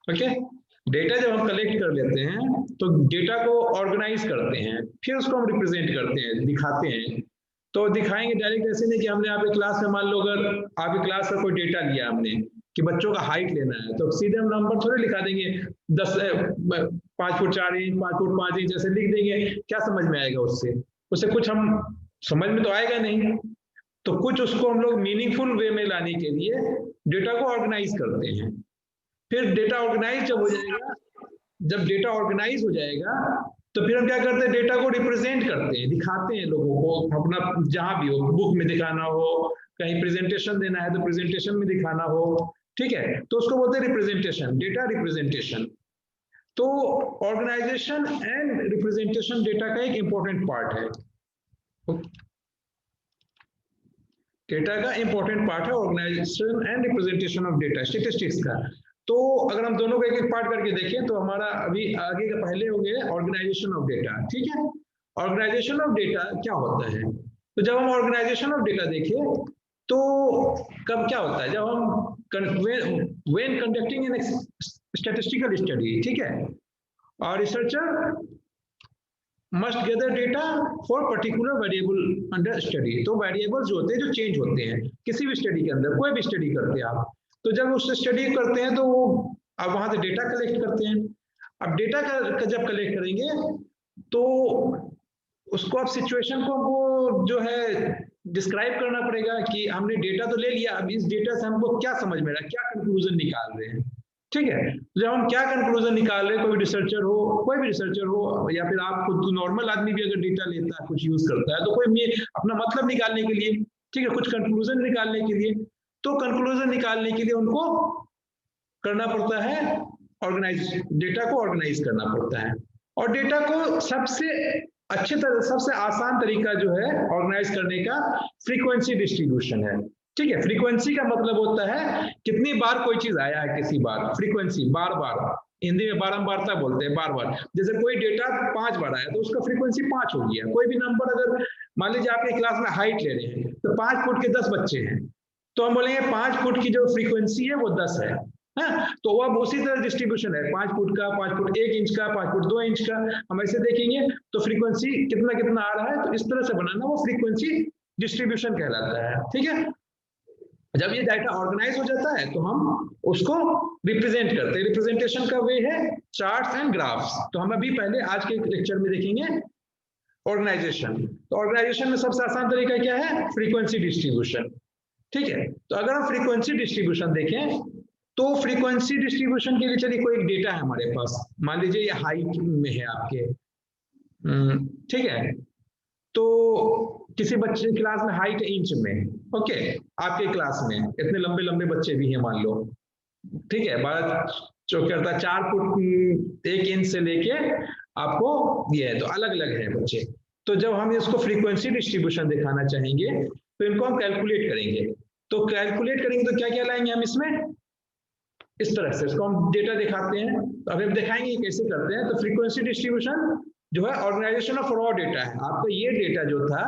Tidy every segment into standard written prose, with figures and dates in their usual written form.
Okay. Data जब हम collect कर लेते हैं तो डेटा को ऑर्गेनाइज करते हैं, फिर उसको हम रिप्रेजेंट करते हैं, दिखाते हैं। तो दिखाएंगे डायरेक्ट ऐसे नहीं कि हमने आपके क्लास में, मान लो अगर आपकी क्लास का कोई डेटा लिया हमने कि बच्चों का हाइट लेना है, तो सीधे हम नंबर थोड़े लिखा देंगे 5 फुट 4 इंच, 5 फुट 5 इंच ऐसे लिख देंगे, क्या समझ में आएगा उससे? उससे कुछ हम समझ में तो आएगा नहीं। तो कुछ उसको हम लोग मीनिंगफुल वे में लाने के लिए डेटा को ऑर्गेनाइज करते हैं। फिर डेटा ऑर्गेनाइज जब हो जाएगा, जब डेटा ऑर्गेनाइज हो जाएगा तो फिर हम क्या करते हैं, डेटा को रिप्रेजेंट करते हैं, दिखाते हैं लोगों को, अपना जहां भी हो, बुक में दिखाना हो, कहीं प्रेजेंटेशन देना है तो प्रेजेंटेशन में दिखाना हो, ठीक है, तो उसको बोलते हैं रिप्रेजेंटेशन, डेटा रिप्रेजेंटेशन। तो ऑर्गेनाइजेशन एंड रिप्रेजेंटेशन डेटा का एक इंपॉर्टेंट पार्ट है, डेटा का इंपॉर्टेंट पार्ट है organisation and representation of data, statistics का। तो अगर हम दोनों को एक एक पार्ट करके देखें तो हमारा अभी आगे का पहले हो गया ऑर्गेनाइजेशन ऑफ डेटा, ठीक है। ऑर्गेनाइजेशन ऑफ डेटा क्या होता है? तो जब हम ऑर्गेनाइजेशन ऑफ डेटा देखें तो कब क्या होता है, जब हम when conducting an statistical study, ठीक है, और researcher must gather data for particular variable under study. तो वेरिएबल जो होते हैं, जो चेंज होते हैं किसी भी स्टडी के अंदर, कोई भी स्टडी करते हैं आप, तो जब उस स्टडी करते हैं तो वो आप वहां से डेटा कलेक्ट करते हैं। अब डेटा का जब कलेक्ट करेंगे तो उसको आप सिचुएशन को हमको जो है डिस्क्राइब करना पड़ेगा कि हमने डेटा तो ले लिया, अब इस डेटा से हमको क्या समझ में आ रहा है, क्या कंक्लूजन निकाल रहे हैं, ठीक है। जब हम क्या कंक्लूजन निकाल रहे हैं, कोई रिसर्चर हो, कोई भी रिसर्चर हो, या फिर आप खुद नॉर्मल आदमी भी अगर डेटा लेता है, कुछ यूज करता है, तो कोई अपना मतलब निकालने के लिए, ठीक है, कुछ कंक्लूजन निकालने के लिए, तो कंक्लूजन निकालने के लिए उनको करना पड़ता है ऑर्गेनाइज, डेटा को ऑर्गेनाइज करना पड़ता है। और डेटा को सबसे अच्छे तरह, सबसे आसान तरीका जो है ऑर्गेनाइज करने का फ्रीक्वेंसी डिस्ट्रीब्यूशन है, ठीक है। फ्रीक्वेंसी का मतलब होता है कितनी बार कोई चीज आया है, किसी बार, फ्रीक्वेंसी बार बार, हिंदी में बारंबारता बोलते हैं, बार बार। जैसे कोई डेटा 5 बार आया तो उसका फ्रीक्वेंसी 5 हो गया। कोई भी नंबर अगर मान लीजिए आपके क्लास में हाइट ले रहे हैं तो 5 फुट के 10 बच्चे हैं, तो हम बोलेंगे 5 फुट की जो फ्रीक्वेंसी है वो 10 है। तो अब उसी तरह डिस्ट्रीब्यूशन है, 5 फुट का, 5 फुट 1 इंच का, 5 फुट 2 इंच का, हम ऐसे देखेंगे तो फ्रीक्वेंसी कितना कितना आ रहा है, तो इस तरह से बनाना, वो फ्रीक्वेंसी डिस्ट्रीब्यूशन कहलाता है, ठीक है। जब ये डाटा ऑर्गेनाइज हो जाता है तो हम उसको रिप्रेजेंट करते हैं। रिप्रेजेंटेशन का वे है चार्ट्स एंड ग्राफ्स। तो हम अभी पहले आज के लेक्चर में देखेंगे ऑर्गेनाइजेशन। तो ऑर्गेनाइजेशन में सबसे आसान तरीका क्या है, फ्रीक्वेंसी डिस्ट्रीब्यूशन, ठीक है। तो अगर हम फ्रीक्वेंसी डिस्ट्रीब्यूशन देखें तो फ्रीक्वेंसी डिस्ट्रीब्यूशन के लिए, चलिए कोई एक डेटा है हमारे पास, मान लीजिए ये हाइट में है आपके, ठीक है, तो किसी बच्चे की क्लास में हाइट है इंच में, ओके, आपके क्लास में इतने लंबे लंबे बच्चे भी हैं मान लो, ठीक है, 4 फुट 1 इंच से लेके आपको ये है, तो अलग अलग है बच्चे। तो जब हम इसको फ्रीक्वेंसी डिस्ट्रीब्यूशन दिखाना चाहेंगे तो इनको हम कैलकुलेट करेंगे। तो कैलकुलेट करेंगे तो क्या क्या लाएंगे हम इसमें, इस तरह से इसको हम डेटा दिखाते हैं। तो अभी हम दिखाएंगे कैसे करते हैं। तो फ्रीक्वेंसी डिस्ट्रीब्यूशन जो है ऑर्गेनाइजेशन ऑफ रॉ डेटा है। आपका ये डेटा जो था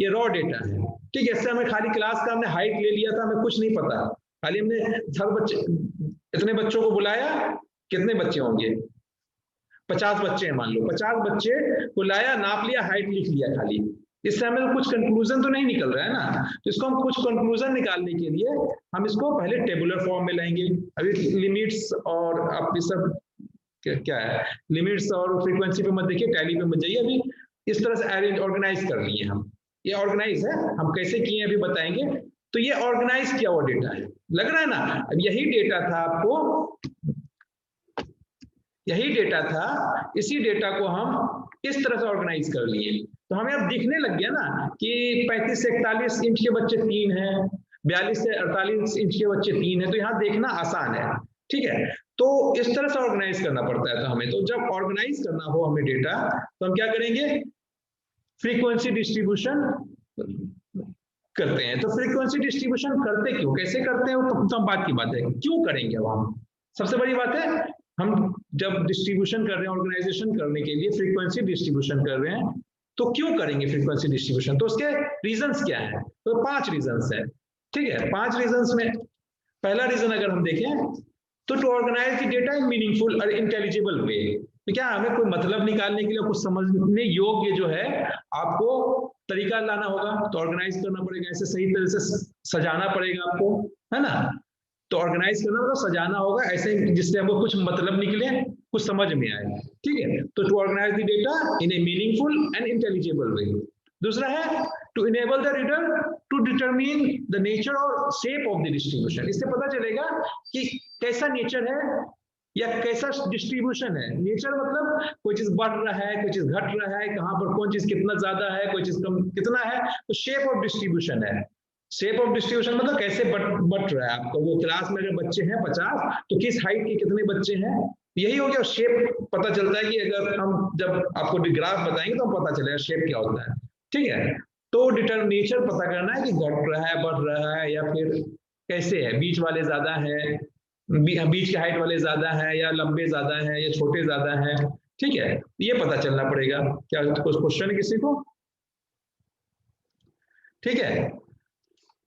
ये रॉ डेटा है, ठीक है। इससे हमें खाली क्लास का हमने हाइट ले लिया था, हमें कुछ नहीं पता, खाली हमने हर बच्चे, इतने बच्चों को बुलाया, कितने बच्चे होंगे, 50 बच्चे हैं मान लो, 50 बच्चे को लाया, नाप लिया, हाइट लिख लिया खाली, इससे हमें कुछ कंक्लूजन तो नहीं निकल रहा है ना। तो इसको हम कुछ कंक्लूजन निकालने के लिए हम इसको पहले टेबुलर फॉर्म में लाएंगे। अभी लिमिट्स और आप ये सब क्या है, लिमिट्स और फ्रीक्वेंसी पे मत देखिए, टैली पे मत जाइए, अभी इस तरह से अरेंज ऑर्गेनाइज कर लिए हम। ये ऑर्गेनाइज है, हम कैसे किए अभी बताएंगे। तो ये ऑर्गेनाइज किया हुआ डेटा है, लग रहा है ना। अब यही डेटा था आपको, यही डेटा था, इसी डेटा को हम इस तरह से ऑर्गेनाइज कर लिए। तो हमें अब दिखने लग गया ना कि 35 से 41 इंच के बच्चे 3 हैं, 42 से 48 इंच के बच्चे 3 हैं, तो यहाँ देखना आसान है, ठीक है। तो इस तरह से ऑर्गेनाइज करना पड़ता है। तो हमें, तो जब ऑर्गेनाइज करना हो हमें डेटा, तो हम क्या करेंगे, फ्रीक्वेंसी डिस्ट्रीब्यूशन करते हैं। तो फ्रीक्वेंसी डिस्ट्रीब्यूशन करते क्यों, कैसे करते हैं, वो तो बात की बात है, क्यों करेंगे अब हम। सबसे बड़ी बात है, हम जब डिस्ट्रीब्यूशन कर रहे हैं, ऑर्गेनाइजेशन करने के लिए फ्रीक्वेंसी डिस्ट्रीब्यूशन कर रहे हैं, तो क्यों करेंगे फ्रीक्वेंसी डिस्ट्रीब्यूशन, तो उसके रीजंस क्या है। तो 5 रीजंस है, ठीक है। 5 रीजंस में पहला रीजन अगर हम देखें तो to organise the data in meaningful और इंटेलिजिबल वे, तो क्या हमें कोई मतलब निकालने के लिए कुछ समझने योग्य जो है आपको तरीका लाना होगा, तो ऑर्गेनाइज करना पड़ेगा, ऐसे सही तरह से सजाना पड़ेगा आपको, है ना। तो ऑर्गेनाइज करना मतलब सजाना होगा ऐसे जिससे हमको कुछ मतलब निकले, कुछ समझ में आए, ठीक है। तो to organise the data in a meaningful and intelligible way. दूसरा है to enable the reader to determine the nature और शेप ऑफ द डिस्ट्रीब्यूशन। इससे पता चलेगा कि कैसा नेचर है या कैसा डिस्ट्रीब्यूशन है। नेचर मतलब कोई चीज बढ़ रहा है, कोई चीज घट रहा है, कहां पर कौन चीज कितना ज्यादा है, कोई चीज कम कितना है। तो शेप ऑफ डिस्ट्रीब्यूशन है। शेप ऑफ डिस्ट्रीब्यूशन मतलब कैसे बट रहा है आपको, वो क्लास में अगर बच्चे हैं 50 तो किस हाइट के कितने बच्चे हैं, यही हो गया। शेप पता चलता है कि अगर हम जब आपको ग्राफ बताएंगे तो पता चलेगा शेप क्या होता है, ठीक है। तो नेचर पता करना है कि घट रहा है, बढ़ रहा है, या फिर कैसे है, बीच वाले ज्यादा है, बीच के हाइट वाले ज्यादा है, या लंबे ज्यादा है, या छोटे ज्यादा है, ठीक है। ये पता चलना पड़ेगा। क्या कुछ क्वेश्चन है किसी को? ठीक है।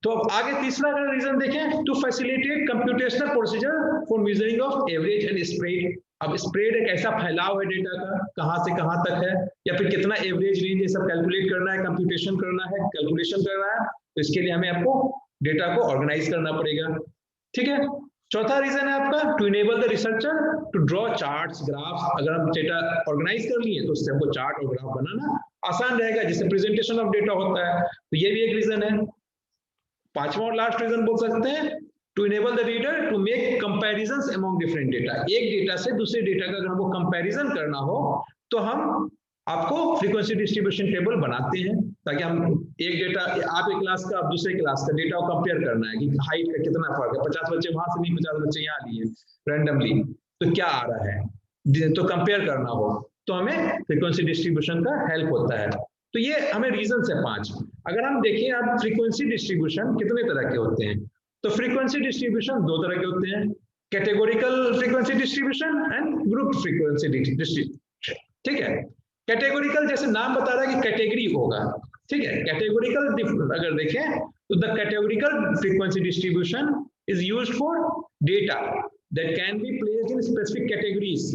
तो अब आगे तीसरा अगर रीजन देखें, to facilitate computational procedure for measuring of average and spread. अब स्प्रेड एक ऐसा फैलाव है डेटा का, कहां से कहां तक है, या फिर कितना एवरेज रेंज, ये सब कैलकुलेट करना है, कंप्यूटेशन करना है, कैलकुलेशन करना है। तो इसके लिए हमें आपको डेटा को ऑर्गेनाइज करना पड़ेगा, ठीक है। चौथा रीजन है आपका to enable the researcher to draw charts graphs. अगर हम डेटा ऑर्गेनाइज कर लिए तो उससे हमको चार्ट और ग्राफ बनाना आसान रहेगा, जिससे प्रेजेंटेशन ऑफ डेटा होता है। तो ये भी एक रीजन है। पांचवा और लास्ट रीजन बोल सकते हैं to enable the reader to make comparisons among different data. एक डेटा से दूसरे डेटा का अगर हमको कंपैरिजन करना हो तो हम आपको फ्रीक्वेंसी डिस्ट्रीब्यूशन टेबल बनाते हैं, ताकि हम एक डेटा, आप एक क्लास का आप दूसरे क्लास का डेटा को कंपेयर करना है कि हाइट का कितना फर्क है, 50 बच्चे वहां से नहीं 50 बच्चे यहाँ लिए रैंडमली, तो क्या आ रहा है, तो कंपेयर करना हो तो हमें फ्रीक्वेंसी डिस्ट्रीब्यूशन का हेल्प होता है। तो ये हमें रीजन है 5। अगर हम देखें अब फ्रीक्वेंसी डिस्ट्रीब्यूशन कितने तरह के होते हैं, तो फ्रीक्वेंसी डिस्ट्रीब्यूशन 2 तरह के होते हैं, categorical frequency distribution and group frequency distribution, ठीक है। कैटेगोरिकल जैसे नाम बता रहा है कि कैटेगरी होगा, ठीक है। कैटेगोरिकल अगर देखें तो the categorical frequency distribution is used for data that can be placed in specific categories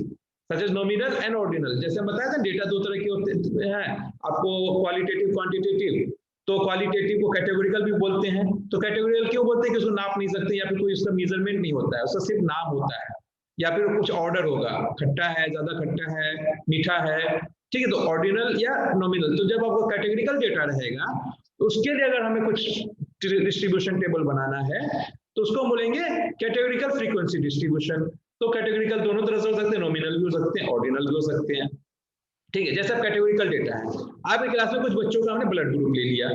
such as nominal and ordinal. जैसे हम बताया था डेटा 2 तरह के होते हैं आपको, क्वालिटेटिव क्वांटिटेटिव। तो क्वालिटेटिव को कैटेगोरिकल भी बोलते हैं। तो कैटेगोरिकल क्यों बोलते हैं कि उसको नाप नहीं सकते, या फिर कोई उसका मेजरमेंट नहीं होता है, उसका सिर्फ नाम होता है, या फिर कुछ ऑर्डर होगा, खट्टा है, ज्यादा खट्टा है, मीठा है, ठीक है। तो ऑर्डिनल या नॉमिनल। तो जब आपको कैटेगोरिकल डेटा रहेगा तो उसके लिए अगर हमें कुछ डिस्ट्रीब्यूशन टेबल बनाना है तो उसको बोलेंगे कैटेगोरिकल फ्रीक्वेंसी डिस्ट्रीब्यूशन। तो कैटेगोरिकल दोनों तरह से हो सकते हैं, नॉमिनल भी हो सकते हैं, ऑर्डिनल भी हो सकते हैं, ठीक है। जैसे अब कैटेगोरिकल डेटा है, आपके क्लास में कुछ बच्चों का हमने ब्लड ग्रुप ले लिया,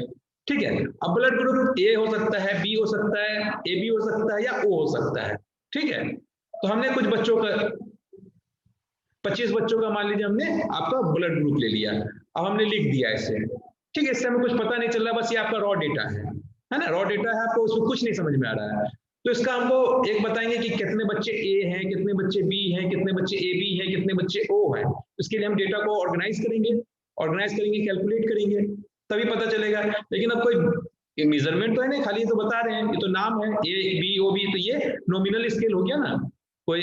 ठीक है। अब ब्लड ग्रुप ए हो सकता है, बी हो सकता है, ए बी हो सकता है, या ओ हो सकता है, ठीक है। तो हमने कुछ बच्चों का 25 बच्चों का मान लीजिए हमने आपका ब्लड ग्रुप ले लिया, अब हमने लिख दिया ऐसे, ठीक है। इससे हमें कुछ पता नहीं चल रहा, बस ये आपका रॉ डेटा है ना, रॉ डेटा है, आपको उसमें कुछ नहीं समझ में आ रहा है। तो इसका हमको एक बताएंगे कि कितने बच्चे ए हैं, कितने बच्चे बी हैं, कितने बच्चे ए बी हैं, कितने बच्चे ओ हैं। इसके लिए हम डेटा को ऑर्गेनाइज करेंगे, कैलकुलेट करेंगे, तभी पता चलेगा। लेकिन अब कोई मेजरमेंट तो है नहीं, खाली तो बता रहे हैं, ये तो नाम है ए बी ओ बी, तो ये नॉमिनल स्केल हो गया ना कोई,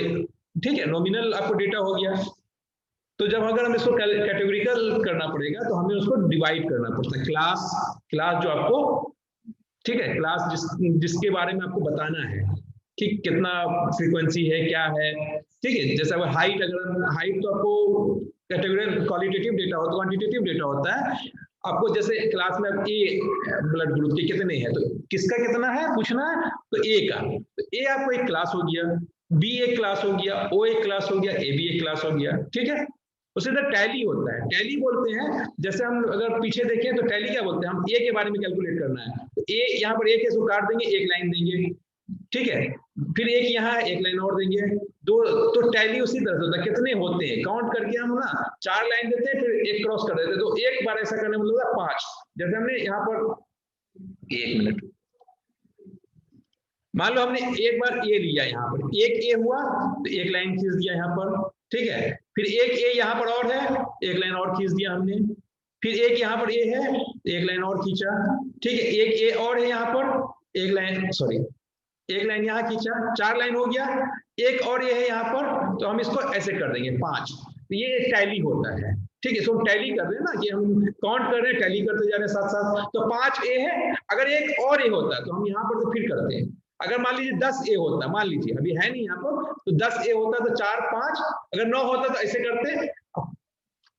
ठीक है। नॉमिनल आपको डेटा हो गया। तो जब अगर हम इसको कैटेगोरिकल करना पड़ेगा तो हमें उसको डिवाइड करना पड़ता है। क्लास जो आपको, ठीक है, क्लास जिसके बारे में आपको बताना है कि कितना फ्रीक्वेंसी है, क्या है, ठीक है। जैसे अगर हाइट, अगर हाइट तो आपको कैटेगोरिकल क्वालिटेटिव डेटा होता है, क्वांटिटेटिव डेटा होता है आपको। जैसे क्लास में ए ब्लड ग्रुप के कितने हैं, तो किसका कितना है पूछना है, तो ए का। तो ए आपको एक क्लास हो गया, बी एक क्लास हो गया, ओ एक क्लास हो गया, ए बी एक क्लास हो गया, ठीक है। उसी तरह टैली होता है, टैली बोलते हैं। जैसे हम अगर पीछे देखें तो टैली क्या बोलते हैं, हम ए के बारे में कैलकुलेट करना है, तो ए यहाँ पर ए के इसको काट देंगे, एक लाइन देंगे, ठीक है। फिर एक यहाँ एक लाइन और देंगे, दो। तो टैली उसी तरह से होता है, कितने होते हैं काउंट करके हम ना 4 लाइन देते हैं, फिर एक क्रॉस कर देते हैं, तो एक बार ऐसा करने मतलब 5। जैसे हमने यहाँ पर 1 मिनट, मान लो हमने एक बार ए लिया, यहाँ पर एक ए हुआ तो एक लाइन खींच दिया यहाँ पर, ठीक है। फिर एक ए यहाँ पर और है, एक लाइन और खींच दिया हमने। फिर एक यहाँ पर ए है, एक लाइन और खींचा, ठीक है। एक ए और है यहाँ पर, एक लाइन, सॉरी एक लाइन यहाँ खींचा, 4 लाइन हो गया, एक और ये है यहाँ पर, तो हम इसको ऐसे कर देंगे 5। तो ये टैली होता है, ठीक है। इसको हम टैली कर रहे हैं ना, कि हम काउंट कर रहे हैं, टैली करते जा रहे हैं साथ साथ। तो 5 ए है, अगर एक और ए होता तो हम यहाँ पर तो फिर करते हैं। अगर मान लीजिए 10 ए होता, मान लीजिए अभी है नहीं यहाँ पर, तो 10 ए होता तो 4 5, अगर 9 होता तो ऐसे करते।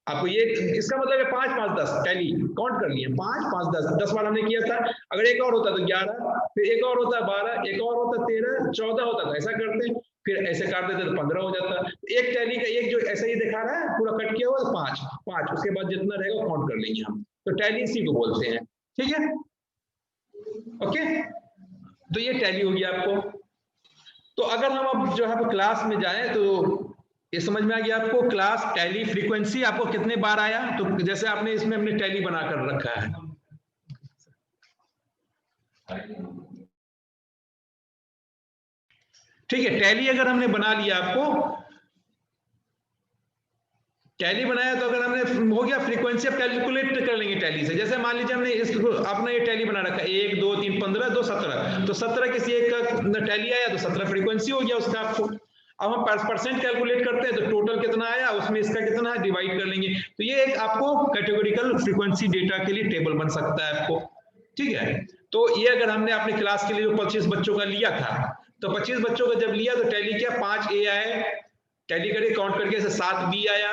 आपको ये इसका मतलब है 5 5 10 टैली काउंट कर लिए, 5 5 10 बार हमने किया था। अगर एक और होता तो 11, फिर एक और होता 12, एक और होता 13, 14 होता तो ऐसा करते, फिर ऐसे काट देते तो 15 हो जाता। एक टैली का एक जो ऐसा ही दिखा रहा है पूरा कट किया हुआ तो 5 5, उसके बाद जितना रहेगा काउंट कर लेंगे हम। तो टैली इसी को बोलते हैं, ठीक है। ओके, तो ये टैली हो गया आपको। तो अगर हम अब जो है क्लास में जाएं तो ये समझ में आ गया आपको, क्लास टैली फ्रीक्वेंसी आपको कितने बार आया। तो जैसे आपने इसमें हमने टैली बनाकर रखा है, ठीक है। टैली अगर हमने बना लिया, आपको टैली बनाया, तो अगर हमने हो गया फ्रीक्वेंसी, अब कैलकुलेट कर लेंगे टैली से। जैसे मान लीजिए हमने इसको आपने ये टैली बना रखा है 1 2 3 15 2 17, तो 17 किसी एक का टैली आया तो 17 फ्रीक्वेंसी हो गया उसका आपको। अब हम परसेंट कैलकुलेट करते हैं, तो टोटल कितना आया उसमें इसका कितना है डिवाइड कर लेंगे। तो ये एक आपको कैटेगोरिकल फ्रीक्वेंसी डेटा के लिए टेबल बन सकता है आपको, ठीक है। तो ये अगर हमने अपने क्लास के लिए जो 25 बच्चों का लिया था, तो 25 बच्चों का जब लिया तो टैली क्या 5 ए आए, टैली करके काउंट करके 7 बी आया,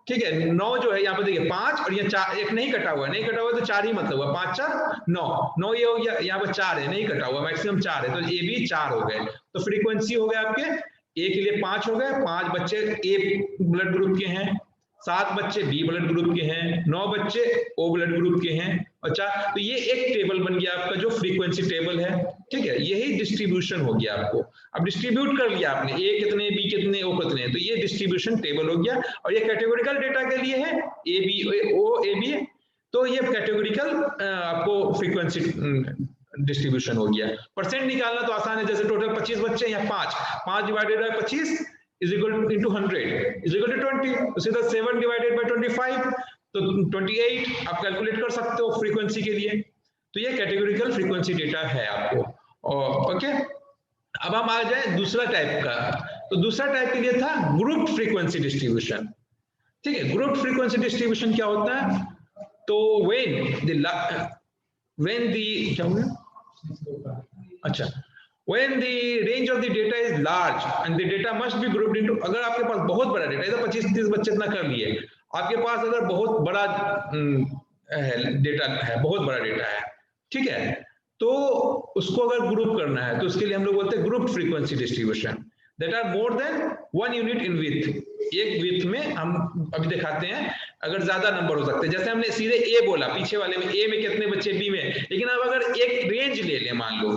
ठीक है। 9 जो है यहाँ पे देखिए 5 और ये 4, एक नहीं कटा हुआ, नहीं कटा हुआ तो 4 ही मतलब हुआ, 5 4 9 9 ये हो गया, यहाँ पे 4 है नहीं कटा हुआ, मैक्सिमम 4 है, तो ए बी 4 हो गए। तो फ्रीक्वेंसी हो गए आपके ए के लिए 5 हो गए, 5 बच्चे ए ब्लड ग्रुप के हैं, 7 बच्चे बी ब्लड ग्रुप के हैं, 9 बच्चे ओ ब्लड ग्रुप के हैं। अच्छा, तो ये एक टेबल बन गया आपका जो फ्रीक्वेंसी टेबल है, ठीक है। यही डिस्ट्रीब्यूशन हो गया आपको। अब डिस्ट्रीब्यूट कर लिया आपने, ए कितने बी कितने ओ कितने, तो ये डिस्ट्रीब्यूशन टेबल हो गया। और ये कैटेगोरिकल डेटा के लिए है, A B O A B, तो ये कैटेगोरिकल आपको फ्रीक्वेंसी डिस्ट्रीब्यूशन हो गया। परसेंट निकालना तो आसान है, जैसे टोटल 25 बच्चे या 5 divided by 25 is equal to 100 is equal to 20, तो सीधा 7 डिवाइडेड बाय 25 तो 28 आप कैलकुलेट कर सकते हो फ्रीक्वेंसी के लिए। तो ये कैटेगोरिकल फ्रीक्वेंसी डेटा है आपको। ओके, अब हम आ जाए दूसरा टाइप का। तो दूसरा टाइप के लिए था ग्रुप फ्रीक्वेंसी डिस्ट्रीब्यूशन, ठीक है। ग्रुप फ्रीक्वेंसी डिस्ट्रीब्यूशन क्या होता है, तो when the क्या हुआ, अच्छा, when the range of the data is large and the data must be grouped into, अगर आपके पास बहुत बड़ा डेटा है, 25-30 बच्चे इतना कर लिए, आपके पास अगर बहुत बड़ा डेटा है, बहुत बड़ा डेटा है, ठीक है, तो उसको अगर ग्रुप करना है तो उसके लिए हम लोग बोलते हैं group frequency distribution that are more than 1 unit in width. एक विड्थ में हम अभी दिखाते हैं, अगर ज्यादा नंबर हो सकते हैं, जैसे हमने सीधे ए बोला, पीछे वाले में ए में कितने बच्चे, बी में, लेकिन अब अगर एक रेंज ले लें, मान लो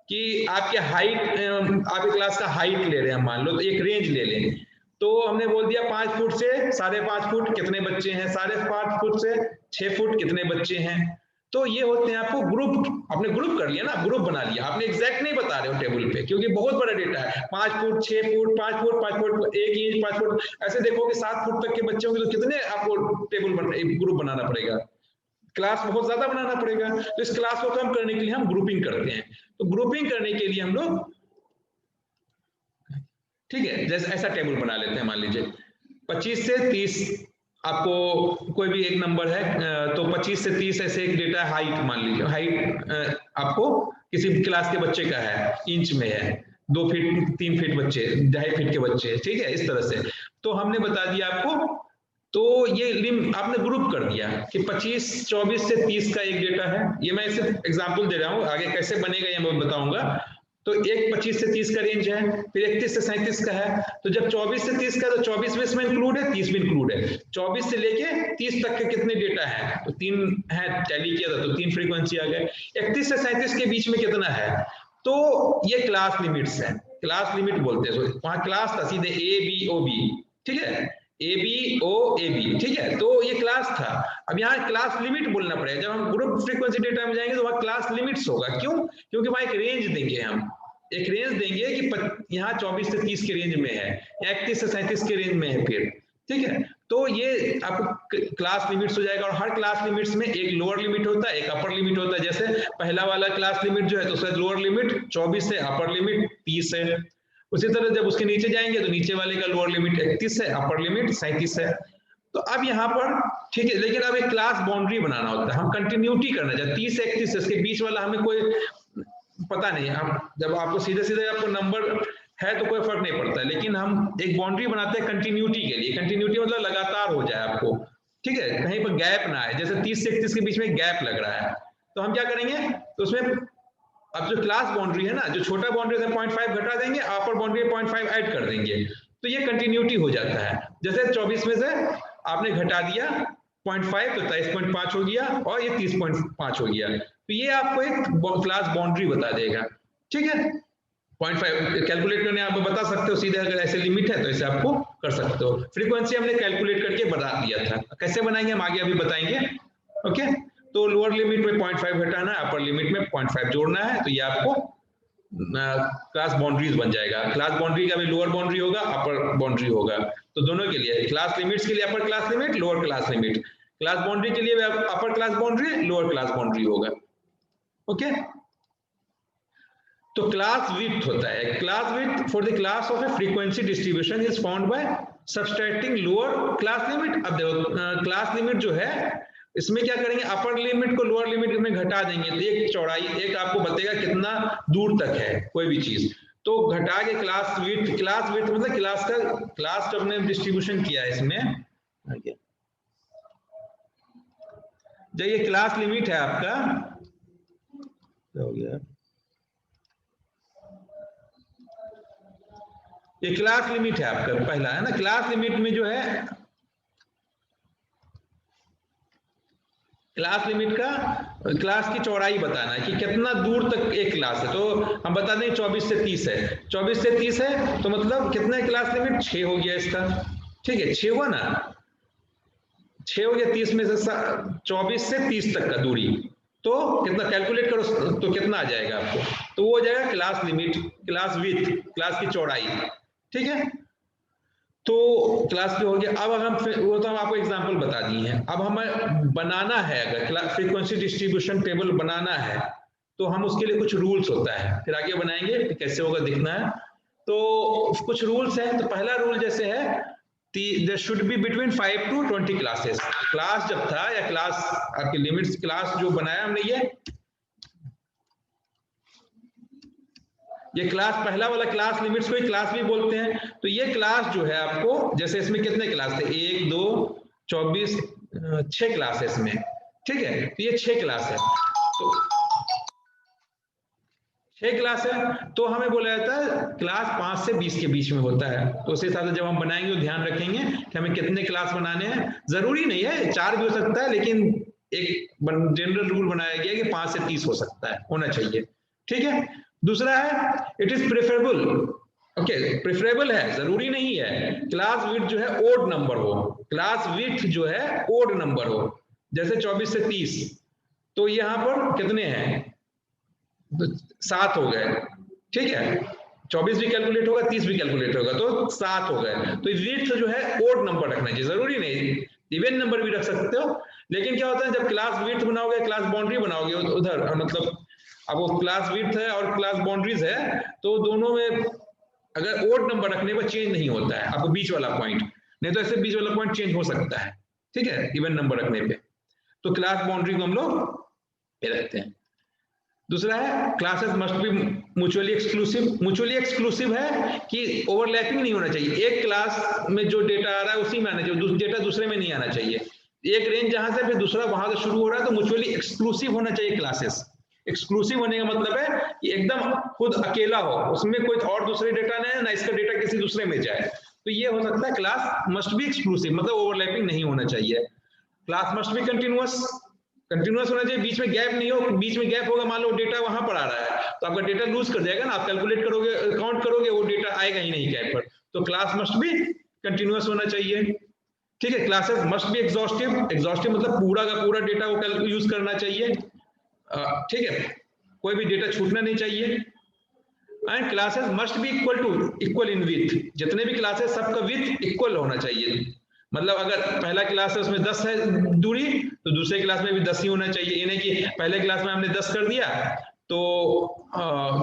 कि आपके हाइट, आपके क्लास का हाइट ले रहे हैं मान लो, तो एक रेंज ले लें, तो हमने बोल दिया 5 फुट से 5.5 फुट कितने बच्चे हैं, 5.5 फुट से 6 फुट कितने बच्चे हैं। तो ये होते हैं आपको ग्रुप, आपने ग्रुप कर लिया ना, ग्रुप बना लिया, आपने एग्जैक्ट नहीं बता रहे हो टेबल पे, क्योंकि बहुत बड़ा डेटा है, 5 foot 6 foot 5 foot 5 foot 1 inch 5 foot, ऐसे देखोगे 7 फुट तक के बच्चे होंगे तो कितने आपको टेबल ग्रुप बनाना पड़ेगा, क्लास बहुत ज्यादा बनाना पड़ेगा। तो इस क्लास को कम करने के लिए हम ग्रुपिंग करते हैं। तो ग्रुपिंग करने के लिए हम लोग, ठीक है, जैसे ऐसा टेबल बना लेते हैं, मान लीजिए 25 से 30 आपको कोई भी एक नंबर है, तो 25 से 30 ऐसे एक डेटा हाइट, मान लीजिए हाइट आपको किसी क्लास के बच्चे का है, इंच में है, 2 फीट 3 फीट बच्चे, 2.5 फीट के बच्चे, ठीक है, इस तरह से। तो हमने बता दिया आपको, तो ये आपने ग्रुप कर दिया कि 25 24 से 30 का एक डेटा है, ये मैं सिर्फ एग्जांपल दे रहा हूँ, आगे कैसे बनेगा ये मैं बताऊंगा। तो एक 25 से 30 का रेंज है, फिर 31 से 37 का है, तो जब 24 से 30 का, तो 24 में इसमें इंक्लूड है, 30 में इंक्लूड है, 24 से लेके 30 तक के कितने डेटा है, तो 3 है, टैली किया था तो 3 फ्रीक्वेंसी आ गए। 31 से 37 के बीच में कितना है, तो ये क्लास लिमिट्स है, क्लास लिमिट बोलते हैं, वहां क्लास था सीधे ए बी ओ बी, ठीक है, A B O A B, ठीक है, तो ये क्लास था। अब यहाँ क्लास लिमिट बोलना पड़ेगा, जब हम ग्रुप फ्रीक्वेंसी डेटा में जाएंगे तो वहाँ क्लास लिमिट्स होगा, क्यों, क्योंकि वहाँ एक रेंज देंगे, हम एक रेंज देंगे कि यहाँ 24 से 30 के रेंज में है, या 31 से 37 के रेंज में है, फिर ठीक है, तो ये आपको क्लास लिमिट्स हो जाएगा, और हर क्लास लिमिट्स में एक लोअर लिमिट होता है, एक अपर लिमिट होता है। जैसे पहला वाला क्लास लिमिट जो है तो उसका लोअर लिमिट 24 है, अपर लिमिट 30 है। उसी तरह जब उसके नीचे जाएंगे तो नीचे वाले का लोअर लिमिट 31 है, अपर लिमिट 37 है। तो अब यहाँ पर ठीक है, लेकिन अब एक क्लास बाउंड्री बनाना होता है, हम कंटिन्यूटी करना चाहते 30 से 31 इसके बीच वाला हमें कोई पता नहीं है। हम जब आपको सीधे सीधे आपको नंबर है तो कोई फर्क नहीं पड़ता है, लेकिन हम एक बाउंड्री बनाते हैं कंटिन्यूटी के लिए। कंटिन्यूटी मतलब लगातार हो जाए आपको, ठीक है, कहीं पर गैप ना आए। जैसे 30 से 31 के बीच में गैप लग रहा है तो हम क्या करेंगे, तो उसमें अब जो क्लास बाउंड्री है ना, जो छोटा बाउंड्री है 0.5 घटा देंगे, अपर बाउंड्री 0.5 ऐड कर देंगे, तो ये कंटिन्यूटी हो जाता है। जैसे 24 में से आपने घटा दिया 0.5 तो 23.5 हो गया, और ये 30.5 हो गया, तो ये आपको एक क्लास बाउंड्री बता देगा। ठीक है, 0.5 कैलकुलेट करने आप बता सकते हो सीधे, अगर ऐसे लिमिट है तो ऐसे आपको कर सकते हो। फ्रीक्वेंसी हमने कैलकुलेट करके बता दिया था, कैसे बनाएंगे हम आगे अभी बताएंगे। ओके, तो लोअर लिमिट में 0.5 घटाना है, अपर लिमिट में 0.5 जोड़ना है, तो ये आपको क्लास बाउंड्रीज बन जाएगा। क्लास बाउंड्री का भी लोअर बाउंड्री होगा, अपर बाउंड्री होगा, तो दोनों के लिए क्लास लिमिट्स के लिए upper class limit, lower class limit, class boundary के लिए अपर class boundary, lower class boundary होगा। ओके, तो क्लास विड्थ होता है, class width for the class of A frequency distribution is found by subtracting lower class limit. अब देखो class limit जो है इसमें क्या करेंगे, अपर लिमिट को लोअर लिमिट में घटा देंगे, तो एक चौड़ाई, एक आपको बताएगा कितना दूर तक है कोई भी चीज, तो घटा के क्लास विड्थ, क्लास विड्थ मतलब क्लास का, क्लास जब हमने डिस्ट्रीब्यूशन किया है इसमें, जब ये क्लास लिमिट है आपका, क्या हो गया, ये क्लास लिमिट है आपका पहला, है ना। क्लास लिमिट में जो है, क्लास लिमिट का क्लास की चौड़ाई बताना है कि कितना दूर तक एक क्लास है, तो हम बता दें 24 से 30 है, 24 से 30 है तो मतलब कितना है क्लास लिमिट, 6 हो गया इसका। ठीक है, 6 हुआ ना, 6 हो गया, 30 में से 24 से 30 तक का दूरी, तो कितना कैलकुलेट करो तो कितना आ जाएगा आपको, तो वो हो जाएगा class limit, class width, class की चौड़ाई। ठीक है, तो क्लास जो हो गया। अब हम वो तो हम आपको एग्जांपल बता दिए हैं, अब हमें बनाना है, अगर फ्रीक्वेंसी डिस्ट्रीब्यूशन टेबल बनाना है तो हम उसके लिए कुछ रूल्स होता है, फिर आगे बनाएंगे कैसे होगा दिखना है। तो कुछ रूल्स हैं, तो पहला रूल जैसे है, there should be between 5 to 20 classes. Class जब था या क्लास आपकी लिमिट्स, क्लास जो बनाया हमने ये क्लास, पहला वाला क्लास लिमिट्स को क्लास भी बोलते हैं। तो ये क्लास जो है आपको, जैसे इसमें कितने क्लास थे, 1 2 24 6 क्लास है इसमें। ठीक है, तो ये 6 क्लास है, तो 6 क्लास है, तो हमें बोला जाता है क्लास 5 से 20 के बीच में होता है। तो उस हिसाब से जब हम बनाएंगे तो ध्यान रखेंगे कि हमें कितने क्लास बनाने हैं। जरूरी नहीं है 4 भी हो सकता है, लेकिन एक जनरल रूल बनाया गया है कि 5 से 30 हो सकता है, होना चाहिए। ठीक है, दूसरा है it is preferable. Okay, preferable है, जरूरी नहीं है क्लास विड्थ जो है ओड नंबर हो, क्लास विड्थ जो है ओड नंबर हो। जैसे 24 से 30, तो यहां पर कितने हैं, 7 हो गए। ठीक है, 24 भी कैलकुलेट होगा, 30 भी कैलकुलेट होगा, तो 7 हो गए। तो विड्थ जो है ओड नंबर रखना चाहिए, जरूरी नहीं इवन नंबर भी रख सकते हो। लेकिन क्या होता है जब क्लास विड्थ बनाओगे, क्लास बाउंड्री बनाओगे उधर, मतलब अब वो क्लास विड्थ है और क्लास बाउंड्रीज है, तो दोनों में अगर ओड नंबर रखने पर चेंज नहीं होता है आपको बीच वाला पॉइंट, नहीं तो ऐसे बीच वाला पॉइंट चेंज हो सकता है। ठीक है, इवन नंबर रखने पे, तो क्लास बाउंड्री को हम लोग ये रखते हैं। दूसरा है classes must be mutually exclusive. Mutually exclusive है कि ओवरलैपिंग नहीं होना चाहिए, एक क्लास में जो डेटा आ रहा है उसी में आना चाहिए, डेटा दूसरे में नहीं आना चाहिए। एक रेंज जहां से फिर दूसरा वहां से शुरू हो रहा है, तो म्यूचुअली एक्सक्लूसिव होना चाहिए क्लासेस। एक्सक्लूसिव होने का मतलब है कि एकदम खुद अकेला हो, उसमें कोई और दूसरे डेटा नहीं है, ना इसका डेटा किसी दूसरे में जाए, तो ये हो सकता है। क्लास मस्ट बी एक्सक्लूसिव मतलब ओवरलैपिंग नहीं होना चाहिए। Class must be continuous, continuous होना चाहिए, बीच में गैप नहीं हो। बीच में गैप होगा, मान लो डेटा वहां पर आ रहा है तो आपका डेटा लूज कर जाएगा ना, आप कैलकुलेट करोगे, काउंट करोगे, वो डेटा आएगा ही नहीं गैप पर। तो क्लास मस्ट बी कंटिन्यूअस होना चाहिए। ठीक है, classes must be exhaustive. Exhaustive मतलब पूरा का पूरा डेटा को यूज करना चाहिए। ठीक है, कोई भी डेटा छूटना नहीं चाहिए। And classes must be equal in with, जितने भी क्लासेस सबका विथ इक्वल होना चाहिए, मतलब अगर पहला क्लास है उसमें 10 है दूरी, तो दूसरे क्लास में भी 10 ही होना चाहिए। ये नहीं कि पहले क्लास में हमने 10 कर दिया तो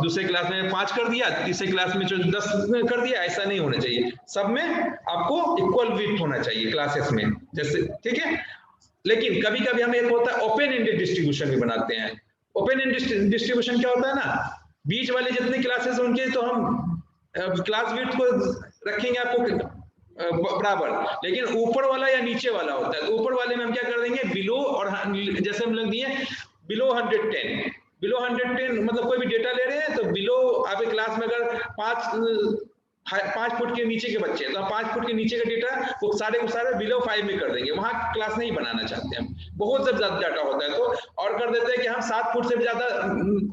दूसरे क्लास में 5 कर दिया, तीसरे क्लास में 10 कर दिया, ऐसा नहीं होना चाहिए। सब में आपको इक्वल विड्थ होना चाहिए क्लासेस में, जैसे, ठीक है। लेकिन कभी कभी हम एक होता है ओपन एंडेड डिस्ट्रीब्यूशन भी बनाते हैं। ओपन एंडेड डिस्ट्रीब्यूशन क्या होता है ना, बीच वाले जितने क्लासेस उनके तो हम क्लास विड्थ को रखेंगे आपको बराबर, लेकिन ऊपर वाला या नीचे वाला होता है, तो ऊपर वाले में हम क्या कर देंगे, बिलो, और जैसे हम लोग दिए बिलो 110, बिलो 110 मतलब कोई भी डेटा ले रहे हैं तो बिलो आपके क्लास में अगर 5 फुट के नीचे के बच्चे हैं तो हम 5 फुट के नीचे का डेटा वो सारे बिलो 5 में कर देंगे, वहां क्लास नहीं बनाना चाहते हम, बहुत ज्यादा डाटा होता है तो, और कर देते हैं कि हम 7 फुट से ज्यादा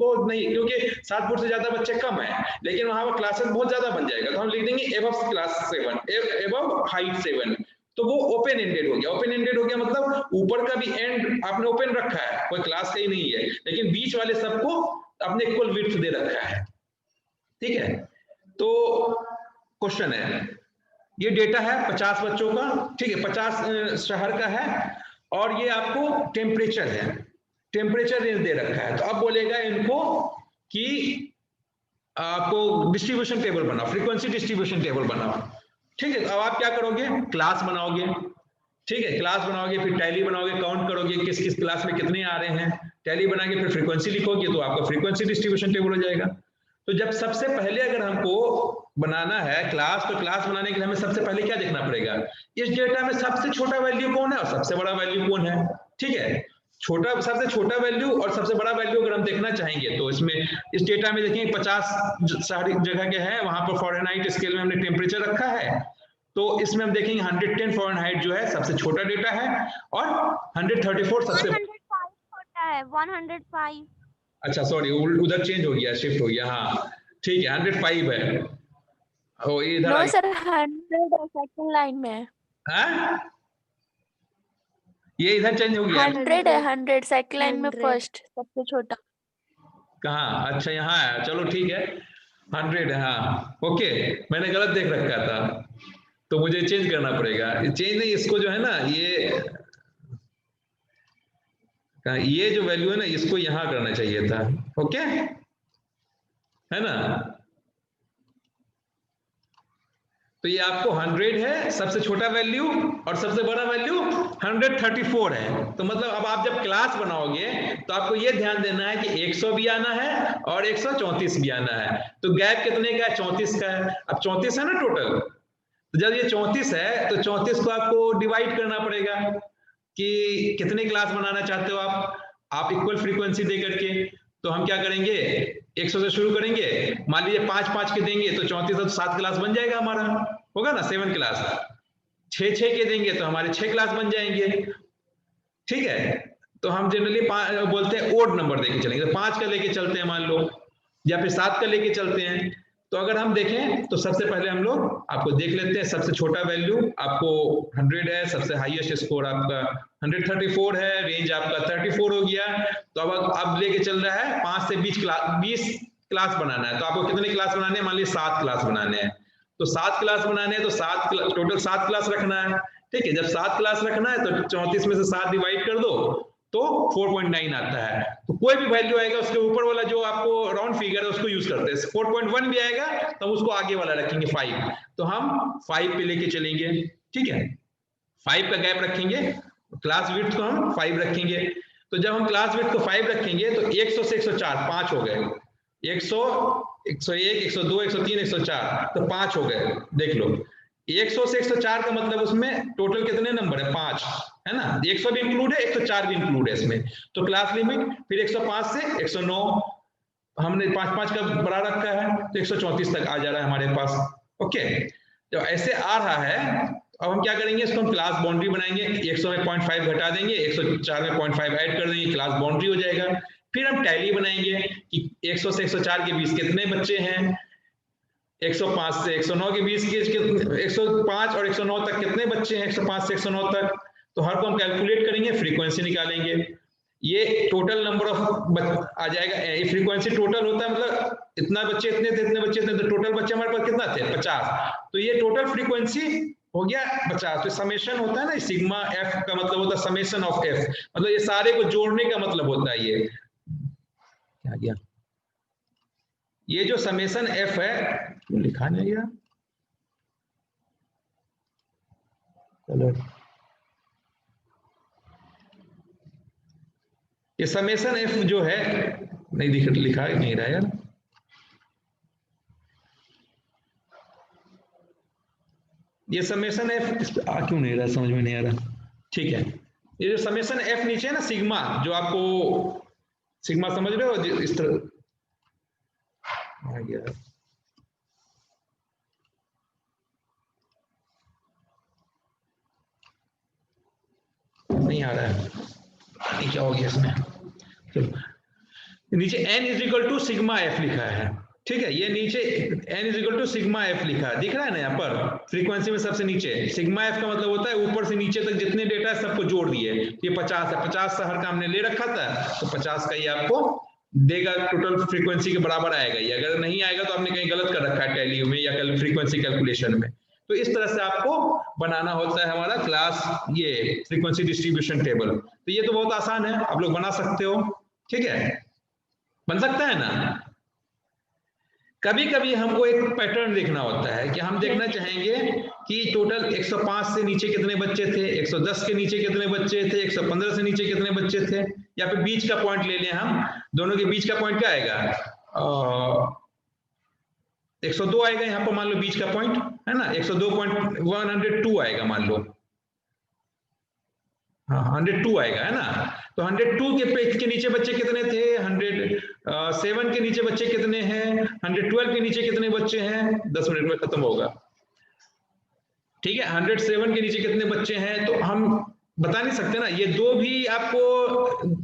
को नहीं, क्योंकि 7 फुट से ज्यादा बच्चे कम है, लेकिन वहां पर क्लासेस बहुत ज्यादा बन जाएगा, तो हम लिख देंगे एबव क्लास 7, एबव हाइट 7, तो वो ओपन एंडेड हो गया। ओपन एंडेड हो गया मतलब ऊपर का भी एंड आपने ओपन रखा है, कोई क्लास का ही नहीं है, लेकिन बीच वाले सबको आपने इक्वल विड्थ दे रखा है, ठीक है। तो क्वेश्चन है, ये डेटा है 50 बच्चों का, ठीक है, 50 शहर का है, और ये आपको टेम्परेचर है, टेम्परेचर रेंज दे रखा है, तो अब बोलेगा इनको कि आपको डिस्ट्रीब्यूशन टेबल बनाओ, फ्रीक्वेंसी डिस्ट्रीब्यूशन टेबल बनाओ, ठीक है। तो अब आप क्या करोगे, क्लास बनाओगे, ठीक है, क्लास बनाओगे, फिर टैली बनाओगे, काउंट करोगे किस किस क्लास में कितने आ रहे हैं, टैली बना के फिर फ्रीक्वेंसी लिखोगे तो आपका फ्रीक्वेंसी डिस्ट्रीब्यूशन टेबल हो जाएगा। तो जब सबसे पहले अगर हमको बनाना है क्लास, तो क्लास बनाने के लिए हमें सबसे पहले क्या देखना पड़ेगा, इस डेटा में सबसे छोटा वैल्यू कौन है और सबसे बड़ा वैल्यू कौन है, ठीक है। सबसे छोटा वैल्यू और सबसे बड़ा वैल्यू अगर हम देखना चाहेंगे तो इसमें इस डेटा में देखेंगे 50 सारी जगह के हैं, वहां पर फ़ारेनहाइट स्केल में हमने टेम्परेचर रखा है, तो इसमें हम देखेंगे 110 फ़ारेनहाइट जो है सबसे छोटा डेटा है, और 134 सबसे 105 होता है, 105। अच्छा सॉरी, उधर चेंज हो गया, शिफ्ट हो गया, हाँ ठीक है, 105 है। ओ इधर नो सर, 100 सेकंड लाइन में है, ये इधर चेंज हो गया 100 है, 100 सेकंड लाइन में फर्स्ट सबसे छोटा। कहाँ, अच्छा यहाँ है, चलो ठीक है, 100 है, हाँ ओके, मैंने गलत देख रखा था तो मुझे चेंज करना पड़ेगा, चेंज नहीं, इसको जो है ना ये जो वैल्यू है ना इसको यहाँ करना चाहिए था, ओके है ना। तो ये आपको 100 है सबसे छोटा वैल्यू, और सबसे बड़ा वैल्यू 134 है, तो मतलब अब आप जब क्लास बनाओगे तो आपको ये ध्यान देना है कि 100 भी आना है और 134 भी आना है, तो गैप कितने का है, 34 का है, अब 34 है ना टोटल, तो जब ये 34 है तो 34 को आपको डिवाइड करना पड़ेगा कि कितने क्लास बनाना चाहते हो आप इक्वल फ्रीक्वेंसी दे करके, तो हम क्या करेंगे 100 से शुरू करेंगे, मान लीजिए 5-5 के देंगे तो 34 तो 7 क्लास बन जाएगा हमारा, होगा ना 7 क्लास, 6-6 के देंगे तो हमारे 6 क्लास बन जाएंगे, ठीक है। तो हम जनरली बोलते हैं ओड नंबर देके चलेंगे, तो 5 का लेके चलते हैं मान लो, या फिर 7 का लेके चलते हैं। तो अगर हम देखें तो सबसे पहले हम लोग आपको देख लेते हैं, सबसे छोटा वैल्यू आपको 100 है, सबसे हाईएस्ट स्कोर आपका 134 है, रेंज आपका 34 हो गया, तो अब लेके चल रहा है 5 से 20 क्लास बनाना है, तो आपको कितने क्लास बनाने हैं, मान लीजिए 7 क्लास बनाने हैं, तो 7 क्लास बनाने हैं तो टोटल 7 क्लास रखना है, ठीक है। जब 7 क्लास रखना है तो 34 में से 7 डिवाइड कर दो तो 4.9 आता है, तो कोई भी वैल्यू आएगा उसके ऊपर वाला जो आपको राउंड फिगर है उसको यूज करते हैं, 4.1 भी आएगा तो हम उसको आगे वाला रखेंगे 5, तो हम 5 पे लेके चलेंगे, ठीक है, 5 का गैप रखेंगे, क्लास विड्थ को हम 5 रखेंगे, तो जब हम क्लास विड्थ को 5 रखेंगे तो 100 से 104 5 हो गए, 100 101 102 103 104 तो 5 हो गए, देख लो 100 से 104 का मतलब उसमें टोटल कितने नंबर है, 5 है ना, 100 भी इंक्लूड है 104 भी इंक्लूड है इसमें, तो क्लास लिमिट फिर 105 से 109 हमने 5-5 का बढ़ा रखा है तो 134 तक आ जा रहा है हमारे पास, ओके। जब ऐसे आ रहा है अब हम क्या करेंगे, इसको हम क्लास बाउंड्री बनाएंगे, 100 में 0.5 घटा देंगे, 104 में 0.5 ऐड कर देंगे, क्लास बाउंड्री हो जाएगा, फिर हम टैली बनाएंगे कि 100 से 104 के बीच कितने बच्चे हैं, 105 से 109 के बीच के 105 और 109 तक कितने बच्चे हैं, 105 से 109 तक, तो हर को हम कैलकुलेट करेंगे, फ्रीक्वेंसी निकालेंगे, ये टोटल नंबर ऑफ आ जाएगा, ये फ्रीक्वेंसी टोटल होता है, मतलब इतना बच्चे इतने थे, इतने बच्चे थे, तो टोटल बच्चे हमारे पास कितना थे 50, तो ये टोटल फ्रीक्वेंसी हो गया 50। तो समेशन होता है ना, सिग्मा एफ का मतलब होता है समेशन ऑफ एफ, मतलब ये सारे को जोड़ने का मतलब होता है। ये क्या गया, ये जो समेशन एफ है, क्यों लिखा नहीं गया कलर, ये समेशन एफ जो है नहीं दिख, लिखा नहीं रहा यार, ये समेशन एफ आ क्यों नहीं रहा, समझ में नहीं आ रहा। ठीक है, ये जो समेशन एफ नीचे है ना सिग्मा, जो आपको सिग्मा समझ रहे हो, इस तरह आ गया, नहीं आ रहा है, नहीं क्या हो गया इसमें। चलो, नीचे n is equal to sigma F लिखा है, ठीक है, ये नीचे n is equal to sigma F लिखा है, दिख रहा है ना यहाँ पर फ्रीक्वेंसी में सबसे नीचे। सिग्मा एफ का मतलब होता है ऊपर से नीचे तक जितने डेटा है सबको जोड़ दिए। ये 50 है, 50 से हर का हमने ले रखा था, तो 50 का ये आपको देगा, टोटल फ्रीक्वेंसी के बराबर आएगा ये। अगर नहीं आएगा तो आपने कहीं गलत कर रखा है टैली में या फ्रीक्वेंसी कैलकुलेशन में। तो इस तरह से आपको बनाना होता है हमारा क्लास ये फ्रीक्वेंसी डिस्ट्रीब्यूशन टेबल। तो ये तो बहुत आसान है, आप लोग बना सकते हो, ठीक है, बन सकता है ना। कभी कभी हमको एक पैटर्न देखना होता है कि हम देखना चाहेंगे कि टोटल 105 से नीचे कितने बच्चे थे, 110 के नीचे कितने बच्चे थे, 115 से नीचे कितने बच्चे थे, या फिर बीच का पॉइंट ले लें हम, दोनों के बीच का पॉइंट क्या आएगा, 102 आएगा यहाँ पर, मान लो बीच का पॉइंट है ना, 102.102 आएगा मान लो, हाँ 102 आएगा है ना। तो 102 के नीचे बच्चे कितने थे, 107 के नीचे बच्चे कितने हैं, 112 के नीचे कितने बच्चे हैं, 10 मिनट में खत्म होगा, ठीक है। 107 के नीचे कितने बच्चे हैं, तो हम बता नहीं सकते ना, ये दो भी आपको,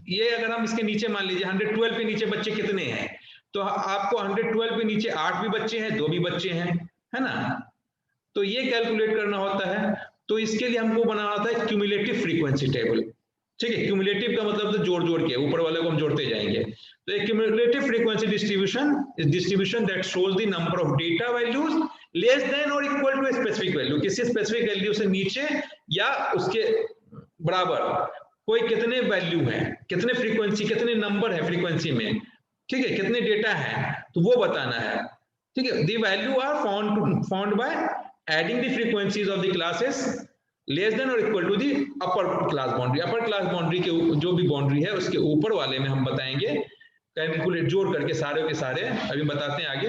ये अगर हम इसके नीचे मान लीजिए 112 के नीचे बच्चे कितने हैं, तो आपको 112 के नीचे 8 भी बच्चे हैं, 2 भी बच्चे हैं, है ना। तो ये कैलकुलेट करना होता है, तो इसके लिए हमको बनाना होता है क्यूमुलेटिव फ्रीक्वेंसी टेबल, ठीक है। क्यूमुलेटिव का मतलब तो जोड़ जोड़ के, ऊपर वाले को हम जोड़ते जाएंगे। तो एक cumulative frequency distribution is distribution that shows the number of data values less than और इक्वल टू स्पेसिफिक वैल्यू, किसी स्पेसिफिक वैल्यू से नीचे या उसके बराबर कोई कितने वैल्यू हैं, कितने फ्रीक्वेंसी, कितने नंबर है फ्रीक्वेंसी में, ठीक है, कितने डेटा है, तो वो बताना है, ठीक है। The value are found by adding the frequencies of the classes less than और equal to the upper class boundary. Upper class boundary के जो भी बाउंड्री है उसके ऊपर वाले में हम बताएंगे कैलकुलेट जोड़ करके सारे के सारे, अभी बताते हैं आगे।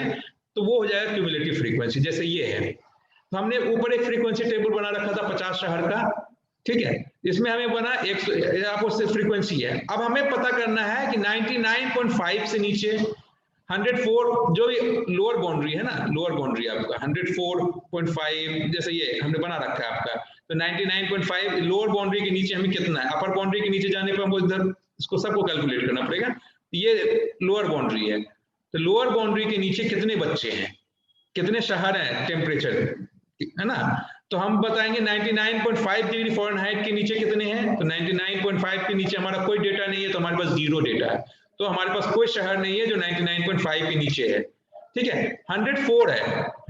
तो वो हो जाएगा क्यूमुलेटिव फ्रीक्वेंसी, जैसे ये है। तो हमने ऊपर एक फ्रीक्वेंसी टेबल बना रखा था 50 शहर का, ठीक है, इसमें हमें बना 100 आपको फ्रीक्वेंसी है। अब हमें पता करना है कि 99.5 से नीचे 104 जो लोअर बाउंड्री है ना, लोअर बाउंड्री आपका 104.5 जैसे ये हमने बना रखा है आपका, तो 99.5 लोअर बाउंड्री के नीचे हमें कितना है, अपर बाउंड्री के नीचे जाने पर हमको इधर इसको सबको कैलकुलेट करना पड़ेगा। ये लोअर बाउंड्री है, तो लोअर बाउंड्री के नीचे कितने बच्चे हैं, कितने शहर हैं, टेम्परेचर है ना। तो हम बताएंगे 99.5 डिग्री फ़ारेनहाइट के नीचे कितने हैं, तो 99.5 के नीचे हमारा कोई डेटा नहीं है, तो हमारे पास 0 डेटा है, तो हमारे पास कोई शहर नहीं है जो 99.5 के नीचे है, ठीक है। 104 है,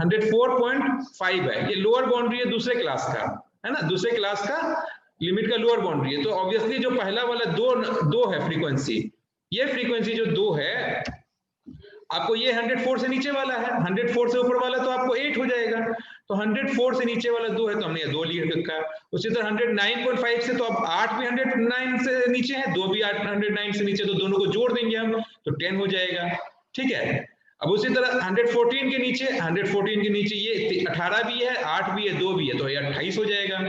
104.5 है, ये लोअर बाउंड्री है दूसरे क्लास का, है ना, दूसरे क्लास का लिमिट का लोअर बाउंड्री है। तो ऑब्वियसली जो पहला वाला दो है फ्रीक्वेंसी, ये फ्रीक्वेंसी जो 2 है आपको, ये 104 से नीचे वाला है, 104 से ऊपर वाला तो आपको 8 हो जाएगा। तो 104 से नीचे वाला 2 है, तो हमने ये 2 लिख रखा। उसी तरह 109.5 से, तो अब 8 भी 109 से नीचे है, 2 भी 109 से नीचे, तो दोनों को जोड़ देंगे हम, तो 10 हो जाएगा, ठीक है। अब उसी तरह 114 के नीचे, 114 के नीचे ये 18 भी है, 8 भी है, 2 भी है, तो ये 28 हो जाएगा,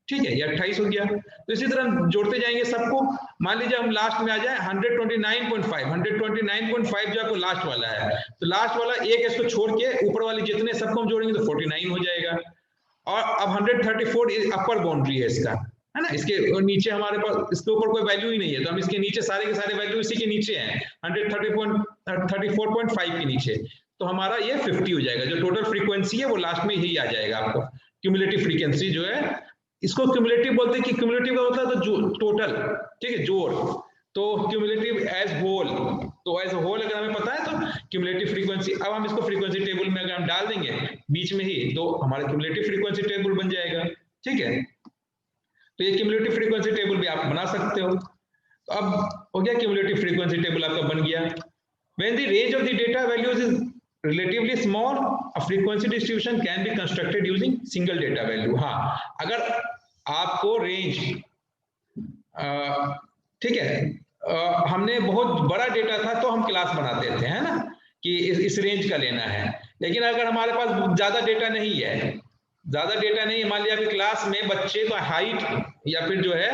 ठीक है, ये 28 हो गया। तो इसी तरह हम जोड़ते जाएंगे सबको। मान लीजिए हम लास्ट में आ जाए 129.5, 129.5 जो आपको लास्ट वाला है, तो लास्ट वाला एक इसको छोड़ के ऊपर वाले जितने सबको हम जोड़ेंगे तो 49 हो जाएगा। और अब 134 अपर बाउंड्री है इसका, है ना, इसके नीचे हमारे पास, इसके ऊपर कोई वैल्यू ही नहीं है, तो हम इसके नीचे सारे के सारे वैल्यू इसी के नीचे हैं, 134.5 के नीचे, तो हमारा ये 50 हो जाएगा। जो टोटल फ्रीक्वेंसी है वो लास्ट में यही आ जाएगा आपको, क्यूमुलेटिव फ्रीक्वेंसी जो है, इसको क्यूमुलेटिव बोलते हैं कि क्यूमुलेटिव का मतलब तो टोटल, ठीक है, जोड़। तो क्यूमुलेटिव एज होल, तो एज होल अगर हमें पता है तो क्यूमुलेटिव फ्रीक्वेंसी। अब हम इसको फ्रीक्वेंसी टेबल में अगर हम डाल देंगे बीच में ही, तो हमारा क्यूमुलेटिव फ्रीक्वेंसी टेबल बन जाएगा। ठीक है, तो ये क्यूमुलेटिव फ्रीक्वेंसी टेबल भी आप बना सकते हो। तो अब हो गया, क्यूमुलेटिव फ्रीक्वेंसी टेबल आपका बन गया। When the range of the data values is relatively small, a frequency distribution can be constructed using single data value। हाँ, अगर आपको रेंज ठीक है, हमने बहुत बड़ा डेटा था तो हम क्लास बनाते थे, है ना, कि इस रेंज का लेना है। लेकिन अगर हमारे पास ज्यादा डेटा नहीं है, मान लिया कि क्लास में बच्चे का हाइट या फिर जो है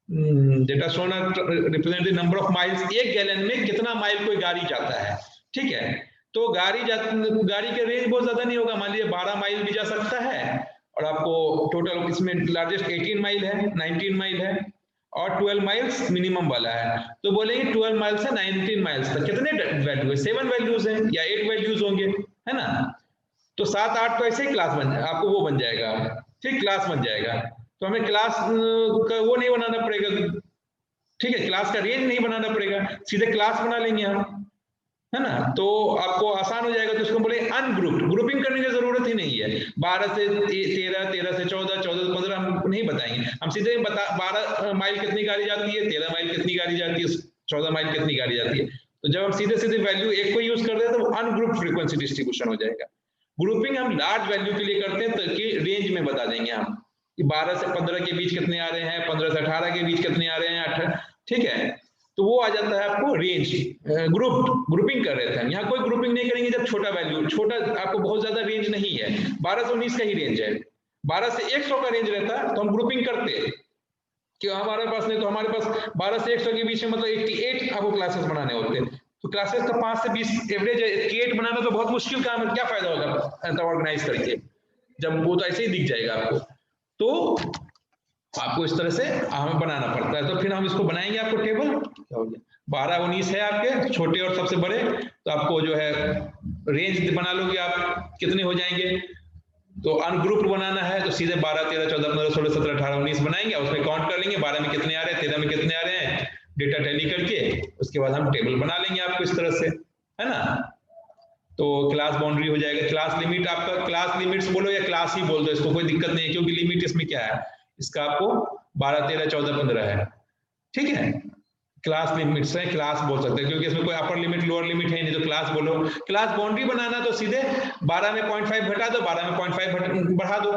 data shown represent the number of miles, एक गैलन में कितना माइल कोई गाड़ी जाता है। ठीक है, तो गाड़ी के रेंज बहुत ज्यादा नहीं होगा, मान लीजिए 12 माइल भी जा सकता है, और आपको टोटल इसमें लार्जेस्ट 18 माइल है, 19 माइल है, और 12 माइल्स मिनिमम वाला है। तो बोलेंगे 12 माइल से 19 माइल्स तक कितने वैल्यू है, 7 वैल्यूज हैं या 8 वैल्यूज होंगे, है ना। तो 7-8 तो ऐसे ही क्लास आपको वो बन जाएगा, ठीक, क्लास बन जाएगा। तो हमें क्लास का वो नहीं बनाना पड़ेगा, ठीक है, क्लास का रेंज नहीं बनाना पड़ेगा, सीधे क्लास बना लेंगे हम, है ना। तो आपको आसान हो जाएगा। तो इसको बोले अनग्रुप्ड, ग्रुपिंग करने की जरूरत ही नहीं है। 12 से 13, 13 से 14, 14 से 15 हम नहीं बताएंगे, हम सीधे 12 माइल कितनी गाड़ी जाती है, 13 माइल कितनी गाड़ी जाती है, 14 माइल कितनी गाड़ी जाती है। तो जब हम सीधे सीधे वैल्यू एक को यूज कर रहे हैं तो अनग्रुप्ड फ्रीक्वेंसी डिस्ट्रीब्यूशन हो जाएगा। ग्रुपिंग हम लार्ज वैल्यू के लिए करते हैं, ताकि रेंज में बता देंगे हम कि 12 से 15 के बीच कितने आ रहे हैं, 15 से 18 के बीच कितने आ रहे हैं, 18, ठीक है। तो वो आ जाता है आपको रेंज। ग्रुपिंग कर रहे थे हम, यहाँ कोई ग्रुपिंग नहीं करेंगे जब छोटा वैल्यू, छोटा आपको बहुत ज्यादा रेंज नहीं है, 12 से 19 का ही रेंज है। 12 से 100 का रेंज रहता तो हम ग्रुपिंग करते, कि हमारे पास नहीं, तो हमारे पास 12 से 100 के बीच में मतलब 88 आपको क्लासेस बनाने होते। तो क्लासेस का 5 से 20 एवरेज 88 बनाना तो बहुत मुश्किल काम है, क्या फायदा होगा ऑर्गेनाइज करके, जब वो तो ऐसे ही दिख जाएगा आपको। तो आपको इस तरह से हमें बनाना पड़ता है। तो फिर हम इसको बनाएंगे, आपको टेबल 12, 19 है आपके छोटे और सबसे बड़े, तो आपको जो है रेंज बना लोगे आप, कितने हो जाएंगे। तो अनग्रुप बनाना है तो सीधे 12, 13, 14, 15, 16, 17, 18, 19 बनाएंगे, उसमें काउंट कर लेंगे 12 में कितने आ रहे हैं, 13 में कितने आ रहे हैं, डेटा टैली करके उसके बाद हम टेबल बना लेंगे आपको इस तरह से, है ना। तो क्लास बाउंड्री हो जाएगा। क्लास लिमिट, आपका क्लास लिमिट्स बोलो या क्लास ही बोल दो, इसको कोई दिक्कत नहीं है, क्योंकि लिमिट इसमें क्या है, इसका आपको 12, 13, 14, 15 है, ठीक है। क्लास लिमिट्स है, क्लास बोल सकते हैं, क्योंकि इसमें कोई अपर लिमिट लोअर लिमिट है नहीं, तो क्लास बोलो। क्लास बाउंड्री बनाना तो सीधे 12 में 0.5 घटा दो, 12 में 0.5 बढ़ा दो,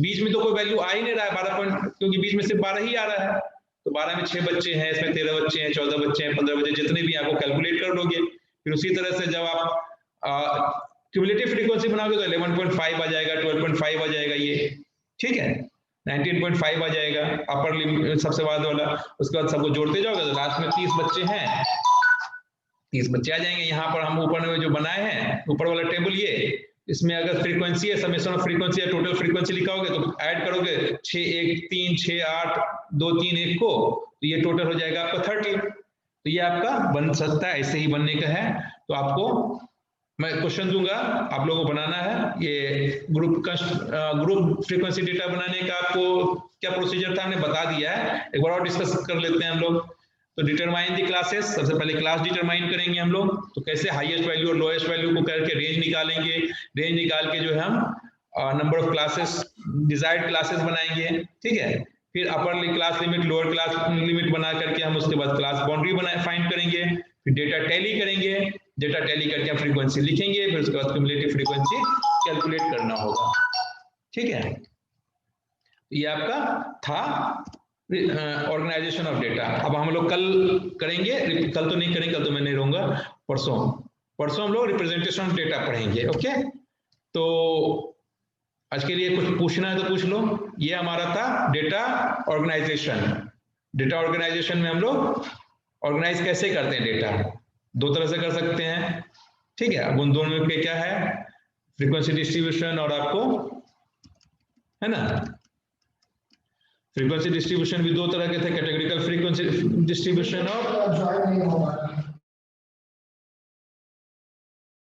बीच में तो कोई वैल्यू आ ही नहीं रहा है 12 क्योंकि बीच में सिर्फ 12 ही आ रहा है। तो 12 में 6 बच्चे हैं, इसमें 13 बच्चे हैं, 14 बच्चे हैं, 15 बच्चे, जितने भी आपको कैलकुलेट कर लोगे। फिर उसी तरह से जब आप क्यूमुलेटिव फ्रीक्वेंसी बनाओगे तो 11.5 आ जाएगा, 12.5 आ जाएगा, ये ठीक है, 19.5 आ जाएगा अपर लिमिट सबसे बाद वाला। उसके बाद सबको जोड़ते जाओगे तो लास्ट में 30 बच्चे हैं, 30 बच्चे आ जाएंगे। यहाँ पर हम ऊपर में जो बनाए हैं ऊपर वाला टेबल, ये इसमें अगर फ्रीक्वेंसी है, समेशन ऑफ फ्रीक्वेंसी या टोटल फ्रीक्वेंसी लिखा होगा तो ऐड करोगे 6, 1, 3, 6, 8, 2, 3, 1 को, तो ये टोटल हो जाएगा आपका 30। तो ये आपका बन सकता है, ऐसे ही बनने का है। तो आपको मैं क्वेश्चन दूंगा, आप लोगों को बनाना है ये ग्रुप फ्रीक्वेंसी डेटा बनाने का। आपको क्या प्रोसीजर था हमने बता दिया है, एक बार और डिस्कस कर लेते हैं हम लोग। तो डिटरमाइन दी क्लासेस, सबसे पहले क्लास डिटरमाइन करेंगे हम लोग। तो कैसे हाईएस्ट वैल्यू और लोएस्ट वैल्यू को करके रेंज निकालेंगे, रेंज निकाल के जो है हम number of classes, desired classes बनाएंगे, ठीक है। फिर upper class limit, lower class limit बना करके हम उसके बाद क्लास बाउंड्री फाइंड करेंगे, फिर डेटा टैली करेंगे, डेटा टैली करके हम फ्रीक्वेंसी लिखेंगे, फिर उसके बाद क्यूमुलेटिव फ्रीक्वेंसी कैलकुलेट करना होगा, ठीक है। ये आपका था ऑर्गेनाइजेशन ऑफ डेटा। अब हम लोग कल करेंगे, कल तो नहीं करेंगे, कल तो मैं नहीं रहूंगा, परसों हम लोग रिप्रेजेंटेशन ऑफ डेटा पढ़ेंगे, ओके। तो आज के लिए कुछ पूछना है तो पूछ लो। ये हमारा था डेटा ऑर्गेनाइजेशन। डेटा ऑर्गेनाइजेशन में हम लोग ऑर्गेनाइज कैसे करते हैं डेटा, 2 तरह से कर सकते हैं, ठीक है। अब उन दोनों में क्या है, फ्रीक्वेंसी डिस्ट्रीब्यूशन और आपको, है ना, फ्रीक्वेंसी डिस्ट्रीब्यूशन भी 2 तरह के थे, कैटेगोरिकल फ्रीक्वेंसी डिस्ट्रीब्यूशन और